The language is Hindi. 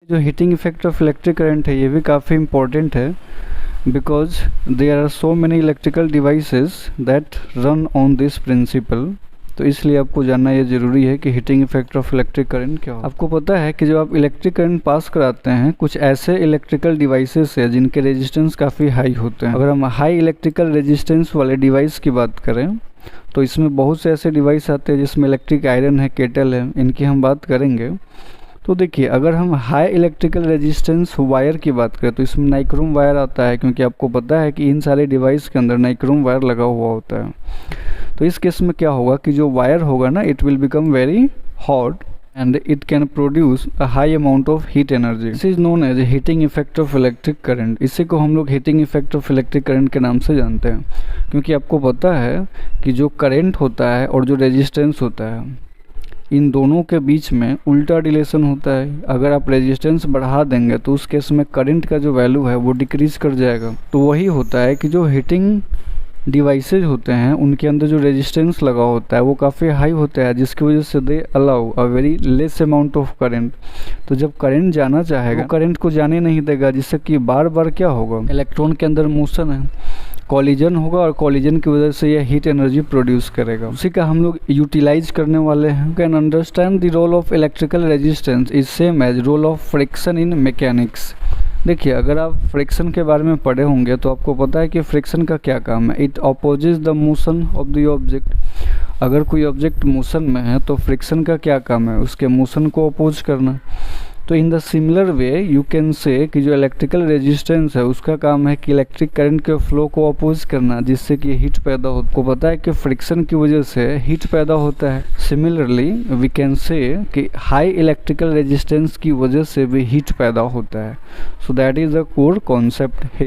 जो heating effect of electric current है ये भी काफ़ी इम्पोर्टेंट है, because there are so many electrical devices that run on this principle. तो इसलिए आपको जानना ये ज़रूरी है कि heating effect of electric current क्या हो। आपको पता है कि जब आप इलेक्ट्रिक करंट पास कराते हैं, कुछ ऐसे इलेक्ट्रिकल डिवाइसेस है जिनके रेजिस्टेंस काफ़ी हाई होते हैं। अगर हम हाई इलेक्ट्रिकल रेजिस्टेंस वाले डिवाइस की बात करें तो इसमें बहुत से ऐसे डिवाइस आते हैं जिसमें इलेक्ट्रिक आयरन है, केटल है, इनकी हम बात करेंगे। तो देखिए, अगर हम हाई इलेक्ट्रिकल रेजिस्टेंस वायर की बात करें तो इसमें नाइक्रोम वायर आता है, क्योंकि आपको पता है कि इन सारे डिवाइस के अंदर नाइक्रोम वायर लगा हुआ होता है। तो इस केस में क्या होगा कि जो वायर होगा ना, it will become very hot and it can produce a high amount of heat energy. This is known as heating effect of electric current. इसी को हम लोग heating effect of electric current के नाम से जानते हैं, क्योंकि आपको पता है कि जो करंट होता है और जो रेजिस्टेंस होता है, इन दोनों के बीच में उल्टा रिलेशन होता है। अगर आप रेजिस्टेंस बढ़ा देंगे तो उस केस में करंट का जो वैल्यू है वो डिक्रीज कर जाएगा। तो वही होता है कि जो हीटिंग डिवाइसेज होते हैं उनके अंदर जो रेजिस्टेंस लगा होता है वो काफ़ी हाई होता है, जिसकी वजह से they allow a very less amount of current. तो जब करंट जाना चाहेगा वो करंट को जाने नहीं देगा, जिससे कि बार बार क्या होगा, इलेक्ट्रॉन के अंदर मोशन है, कॉलिजन होगा और कॉलिजन की वजह से यह हीट एनर्जी प्रोड्यूस करेगा। उसी का हम लोग यूटिलाइज करने वाले हैं। Can understand the role of electrical resistance is same as role of friction in mechanics. देखिए, अगर आप फ्रिक्शन के बारे में पढ़े होंगे तो आपको पता है कि फ्रिक्शन का क्या काम है। It opposes the motion of the object. अगर कोई ऑब्जेक्ट मोशन में है तो फ्रिक्शन का क्या काम है, उसके मोशन को अपोज करना। तो in the similar way you can say कि जो इलेक्ट्रिकल रेजिस्टेंस है उसका काम है कि इलेक्ट्रिक करंट के फ्लो को अपोज करना, जिससे कि हीट पैदा हो। को पता है कि फ्रिक्शन की वजह से हीट पैदा होता है। सिमिलरली वी कैन से कि हाई इलेक्ट्रिकल रेजिस्टेंस की वजह से भी हीट पैदा होता है। So that is the core concept.